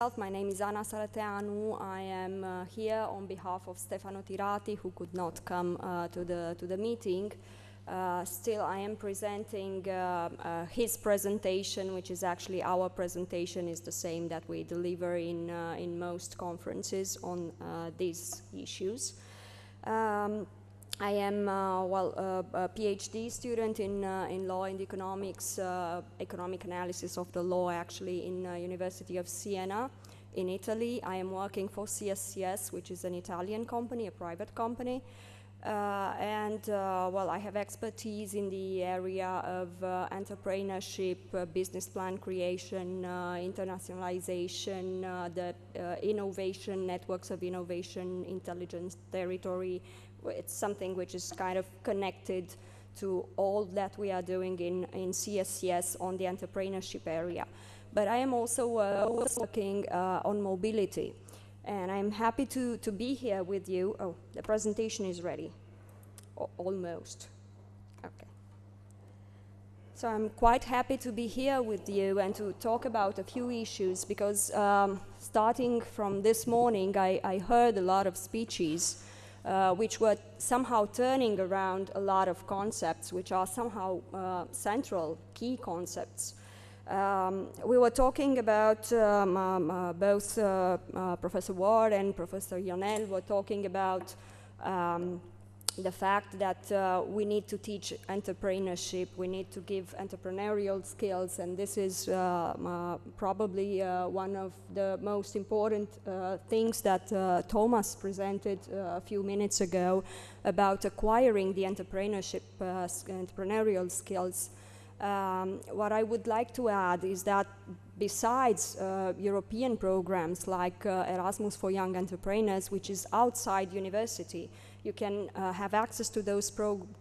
My name is Sarateanu. I am here on behalf of Stefano Tirati, who could not come to the meeting. Still, I am presenting his presentation, which is actually our presentation, is the same that we deliver in most conferences on these issues. I am a PhD student in law and economics, economic analysis of the law, actually, in University of Siena in Italy. I am working for CSCS, which is an Italian company, a private company. I have expertise in the area of entrepreneurship, business plan creation, internationalization, the innovation, networks of innovation, intelligence territory. It's something which is kind of connected to all that we are doing in CSCS on the entrepreneurship area. But I am also working on mobility. And I'm happy to be here with you. Oh, the presentation is ready. Almost. Okay. So I'm quite happy to be here with you and to talk about a few issues because starting from this morning, I heard a lot of speeches which were somehow turning around a lot of concepts which are somehow central, key concepts. We were talking about both Professor Ward and Professor Ionel were talking about the fact that we need to teach entrepreneurship, we need to give entrepreneurial skills, and this is probably one of the most important things that Thomas presented a few minutes ago about acquiring the entrepreneurial skills. What I would like to add is that besides European programs like Erasmus for Young Entrepreneurs, which is outside university, you can have access to those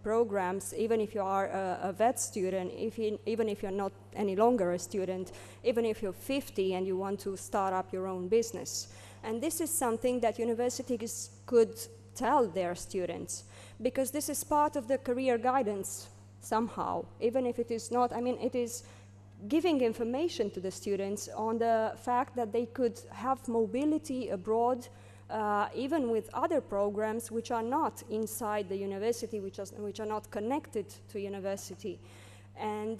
programs even if you are a vet student, even if you're not any longer a student, even if you're 50 and you want to start up your own business. And this is something that universities could tell their students, because this is part of the career guidance somehow, even if it is not, it is giving information to the students on the fact that they could have mobility abroad, even with other programs which are not inside the university, which are not connected to university. And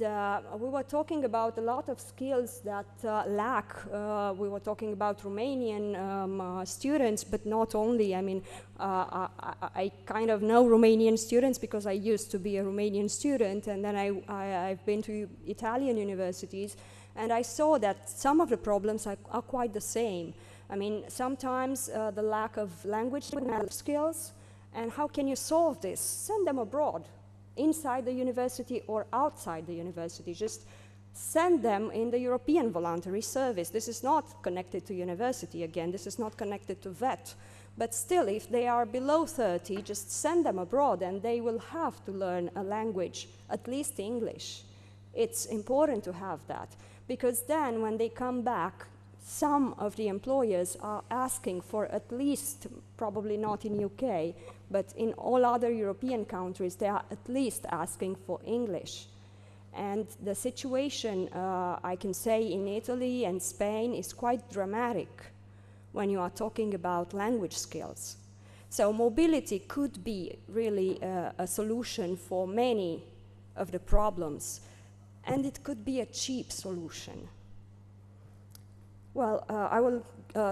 we were talking about a lot of skills that lack. We were talking about Romanian students, but not only. I kind of know Romanian students because I used to be a Romanian student, and then I've been to Italian universities, and I saw that some of the problems are quite the same. Sometimes the lack of language skills, and how can you solve this? Send them abroad, inside the university or outside the university. Just send them in the European voluntary service. This is not connected to university again, this is not connected to VET. But still, if they are below 30, just send them abroad and they will have to learn a language, at least English. It's important to have that, because then when they come back, some of the employers are asking for at least, probably not in UK, but in all other European countries, they are at least asking for English. And the situation, I can say, in Italy and Spain is quite dramatic when you are talking about language skills. So mobility could be really a solution for many of the problems, and it could be a cheap solution. Well, I will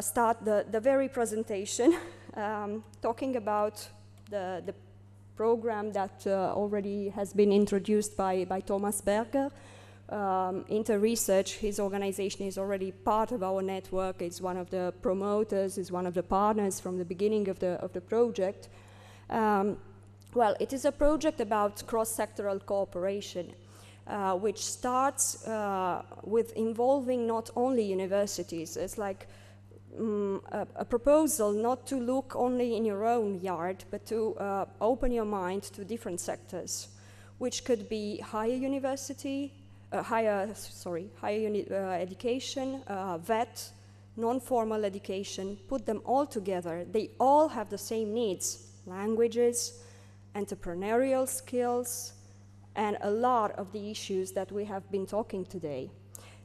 start the very presentation talking about the program that already has been introduced by Thomas Berger. Inter-Research, his organization, is already part of our network. It's one of the promoters, is one of the partners from the beginning of the project. Well, it is a project about cross-sectoral cooperation, which starts with involving not only universities. It's like a proposal not to look only in your own yard, but to open your mind to different sectors, which could be higher university, higher education, VET, non-formal education. Put them all together. They all have the same needs: languages, entrepreneurial skills, and a lot of the issues that we have been talking today.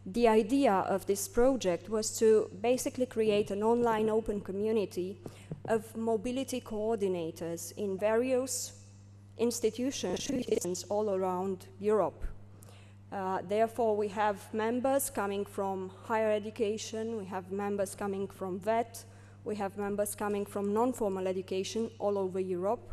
The idea of this project was to basically create an online open community of mobility coordinators in various institutions all around Europe. Therefore, we have members coming from higher education, we have members coming from VET, we have members coming from non-formal education all over Europe.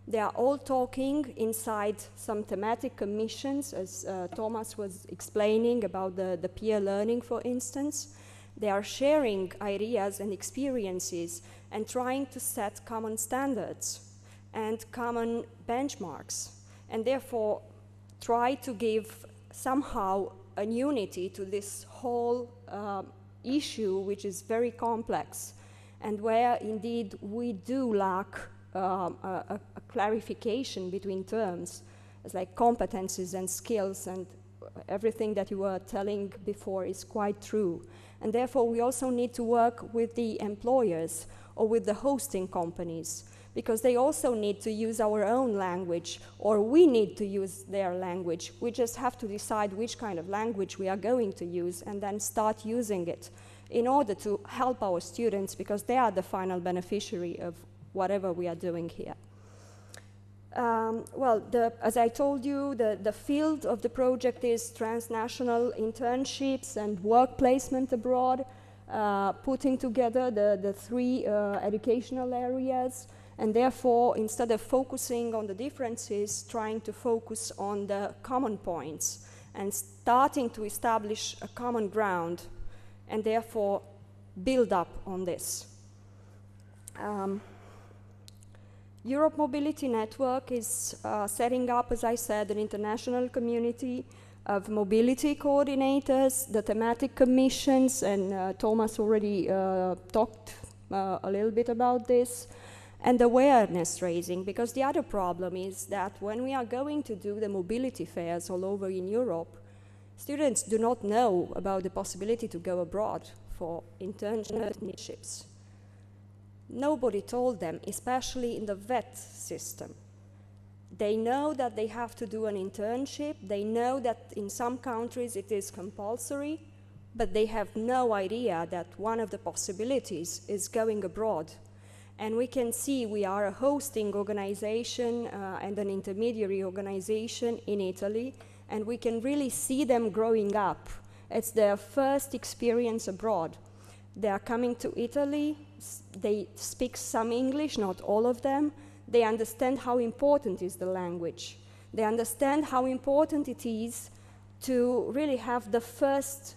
They are all talking inside some thematic commissions, as Thomas was explaining about the peer learning, for instance. They are sharing ideas and experiences and trying to set common standards and common benchmarks, and therefore try to give somehow a unity to this whole issue, which is very complex, and where indeed we do lack a clarification between terms, as like competencies and skills, and everything that you were telling before is quite true. And therefore we also need to work with the employers or with the hosting companies, because they also need to use our own language, or we need to use their language. We just have to decide which kind of language we are going to use and then start using it in order to help our students, because they are the final beneficiary of whatever we are doing here. Well, as I told you, the field of the project is transnational internships and work placement abroad, putting together the three educational areas, and therefore, instead of focusing on the differences, trying to focus on the common points and starting to establish a common ground, and therefore build up on this. Europe Mobility Network is setting up, as I said, an international community of mobility coordinators, the thematic commissions, and Thomas already talked a little bit about this, and awareness raising, because the other problem is that when we are going to do the mobility fairs all over in Europe, students do not know about the possibility to go abroad for internships. Nobody told them, especially in the VET system. They know that they have to do an internship, they know that in some countries it is compulsory, but they have no idea that one of the possibilities is going abroad. And we can see we are a hosting organization and an intermediary organization in Italy, and we can really see them growing up. It's their first experience abroad. They are coming to Italy, they speak some English, not all of them. They understand how important is the language. They understand how important it is to really have the first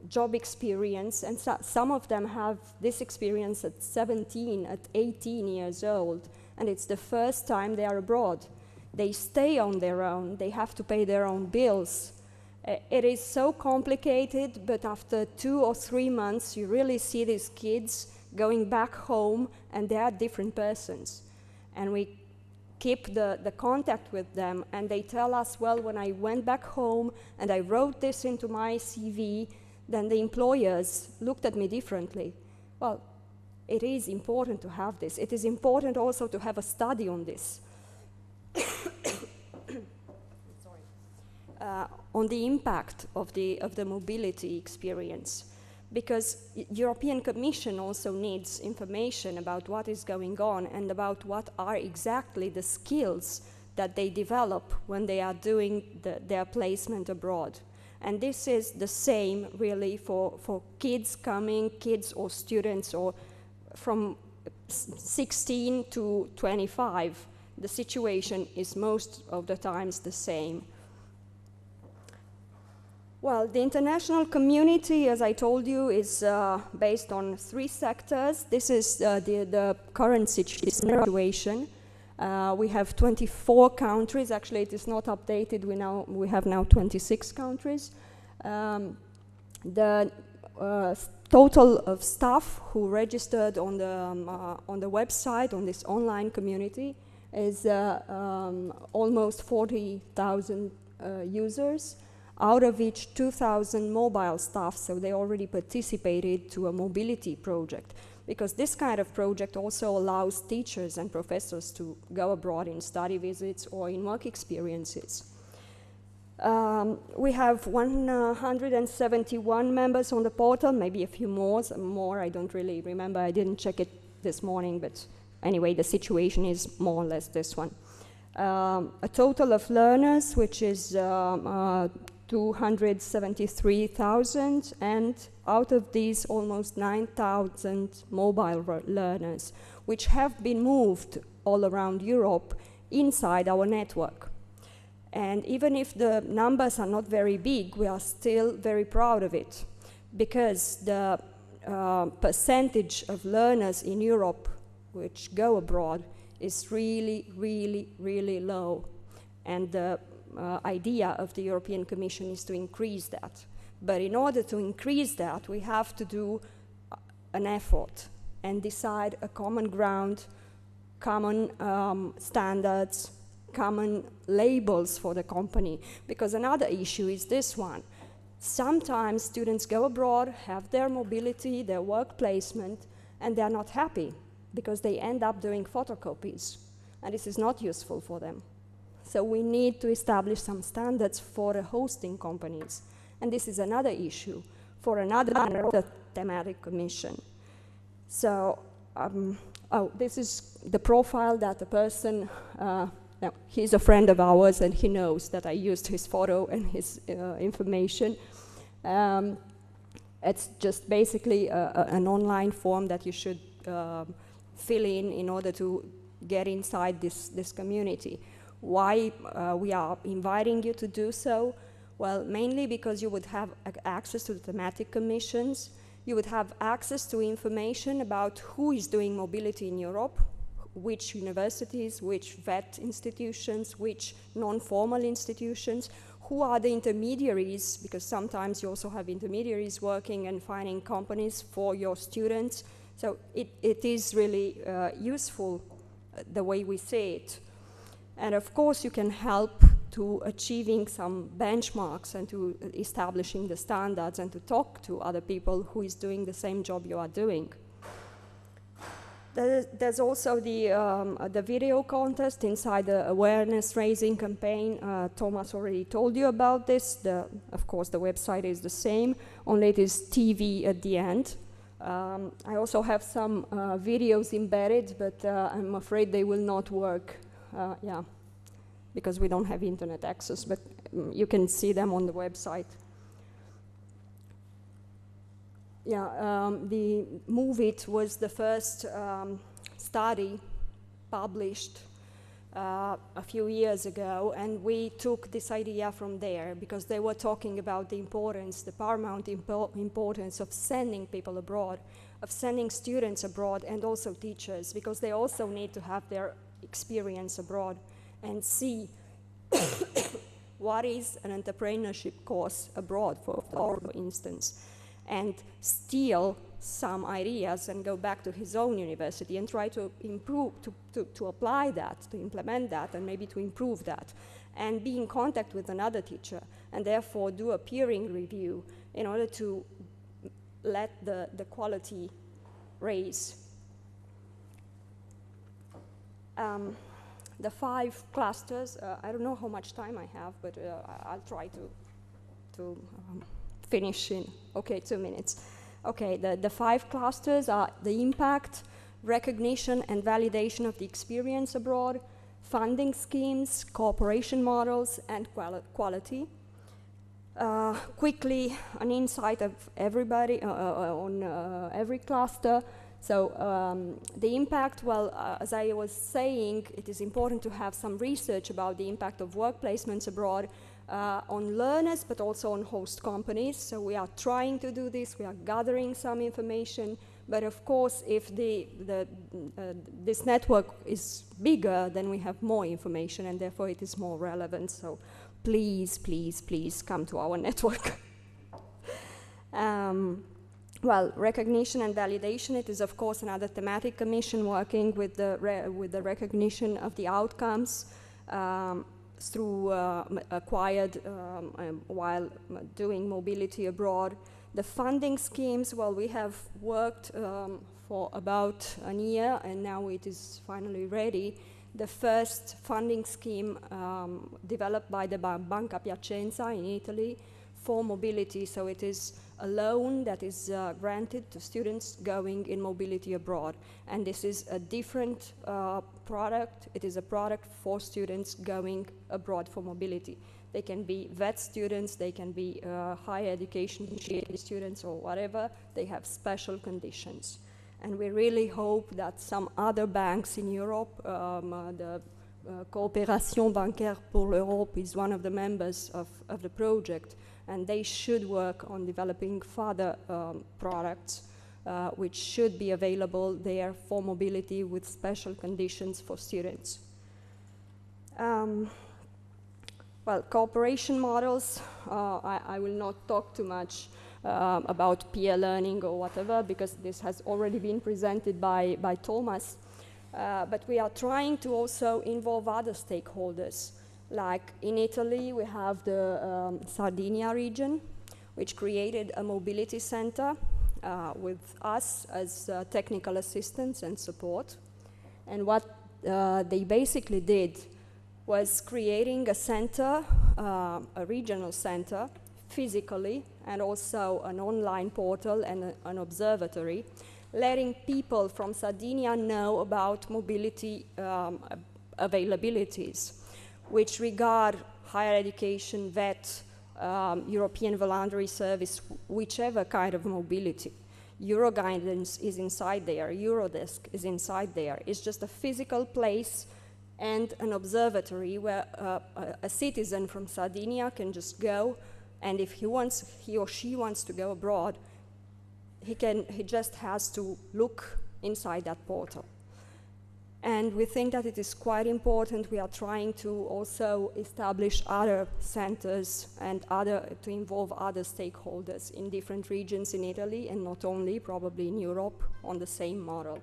job experience, and some of them have this experience at 17, at 18 years old, and it's the first time they are abroad. They stay on their own, they have to pay their own bills. It is so complicated, but after 2 or 3 months, you really see these kids going back home, and they are different persons. And we keep the contact with them, and they tell us, well, when I went back home and I wrote this into my CV, then the employers looked at me differently. Well, it is important to have this. It is important also to have a study on this. On the impact of the mobility experience, because European Commission also needs information about what is going on and about what are exactly the skills that they develop when they are doing their placement abroad. And this is the same really for kids or students, or from 16 to 25. The situation is most of the times the same. Well, the international community, as I told you, is based on 3 sectors. This is the current situation. We have 24 countries. Actually, it is not updated. We have now 26 countries. The total of staff who registered on the website, on this online community, is almost 40,000 users, out of which 2,000 mobile staff, so they already participated to a mobility project, because this kind of project also allows teachers and professors to go abroad in study visits or in work experiences. We have 171 members on the portal, maybe a few more, I don't really remember, I didn't check it this morning, but anyway, the situation is more or less this one. A total of learners, which is 273,000, and out of these, almost 9,000 mobile learners, which have been moved all around Europe inside our network. And even if the numbers are not very big, we are still very proud of it, because the percentage of learners in Europe which go abroad is really, really, really low. And the idea of the European Commission is to increase that. But in order to increase that, we have to do an effort and decide a common ground, common standards, common labels for the company. Because another issue is this one. Sometimes students go abroad, have their mobility, their work placement, and they're not happy because they end up doing photocopies, and this is not useful for them. So we need to establish some standards for the hosting companies, and this is another issue for another thematic commission. So, this is the profile that the person, now, he's a friend of ours, and he knows that I used his photo and his information. It's just basically an online form that you should fill in order to get inside this community. Why we are inviting you to do so? Well, mainly because you would have access to the thematic commissions, you would have access to information about who is doing mobility in Europe, which universities, which vet institutions, which non-formal institutions, who are the intermediaries, because sometimes you also have intermediaries working and finding companies for your students. So it is really useful the way we say it. And of course you can help to achieving some benchmarks and to establishing the standards and to talk to other people who is doing the same job you are doing. There's also the video contest inside the awareness raising campaign. Thomas already told you about this. Of course, the website is the same, only it is TV at the end. I also have some videos embedded, but I'm afraid they will not work, yeah, because we don't have internet access, but you can see them on the website. Yeah, the MOVE-IT was the first study published a few years ago, and we took this idea from there because they were talking about the importance, the paramount importance of sending people abroad, of sending students abroad and also teachers, because they also need to have their experience abroad and see what is an entrepreneurship course abroad, for instance, and steal some ideas and go back to his own university and try to improve, to apply that, to implement that, and maybe to improve that, and be in contact with another teacher, and therefore do a peering review in order to let the quality raise. The 5 clusters, I don't know how much time I have, but I'll try to finish in, okay, 2 minutes. Okay, the 5 clusters are the impact, recognition and validation of the experience abroad, funding schemes, cooperation models, and quality. Quickly, an insight of everybody on every cluster. So the impact, well, as I was saying, it is important to have some research about the impact of work placements abroad on learners, but also on host companies. So we are trying to do this, we are gathering some information, but of course, if this network is bigger, then we have more information, and therefore it is more relevant. So please, please, please come to our network. Well, recognition and validation, it is of course another thematic commission working with the recognition of the outcomes through acquired while doing mobility abroad. The funding schemes, well, we have worked for about a year, and now it is finally ready. the first funding scheme developed by the Banca Piacenza in Italy for mobility. So it is a loan that is granted to students going in mobility abroad. And this is a different product. It is a product for students going abroad for mobility. They can be vet students, they can be higher education students or whatever. They have special conditions. And we really hope that some other banks in Europe, the Coopération Bancaire pour l'Europe is one of the members of the project, and they should work on developing further products which should be available there for mobility with special conditions for students. Well, cooperation models, I will not talk too much about peer learning or whatever, because this has already been presented by Thomas. But we are trying to also involve other stakeholders. Like in Italy, we have the Sardinia region, which created a mobility center with us as technical assistance and support. And what they basically did was creating a center, a regional center, physically, and also an online portal and an observatory, letting people from Sardinia know about mobility availabilities, which regard higher education, vet, European voluntary service, whichever kind of mobility. Euroguidance is inside there, Eurodesk is inside there. It's just a physical place and an observatory where a citizen from Sardinia can just go, and if he or she wants to go abroad, he just has to look inside that portal. And we think that it is quite important. We are trying to also establish other centers and to involve other stakeholders in different regions in Italy, and not only, probably in Europe, on the same model.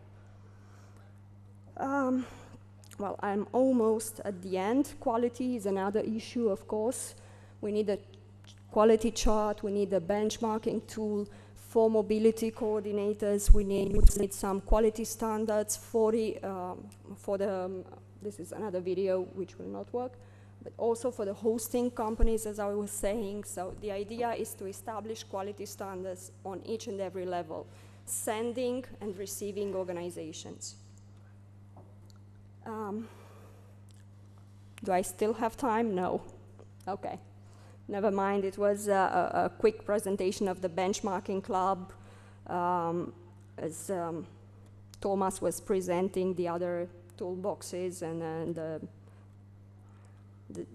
Well, I'm almost at the end. Quality is another issue, of course. We need a quality chart, we need a benchmarking tool for mobility coordinators, we need some quality standards for this is another video which will not work, but also for the hosting companies, as I was saying. So the idea is to establish quality standards on each and every level, sending and receiving organizations. Do I still have time? No. Okay. Never mind. It was a quick presentation of the benchmarking club as Thomas was presenting the other toolboxes, and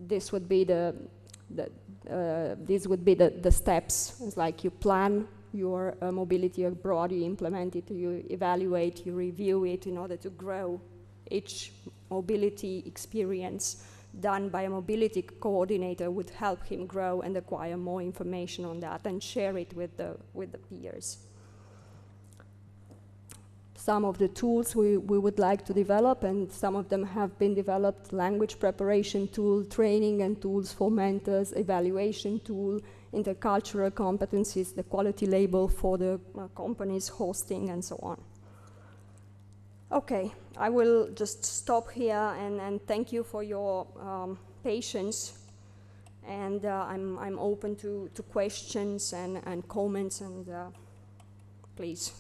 this would be the steps. It's like you plan your mobility abroad, you implement it, you evaluate, you review it in order to grow. Each mobility experience done by a mobility coordinator would help him grow and acquire more information on that and share it with the peers. Some of the tools we would like to develop, and some of them have been developed: language preparation tool, training and tools for mentors, evaluation tool, intercultural competencies, the quality label for the companies hosting, and so on. Okay, I will just stop here and thank you for your patience. And I'm open to questions and comments, and please.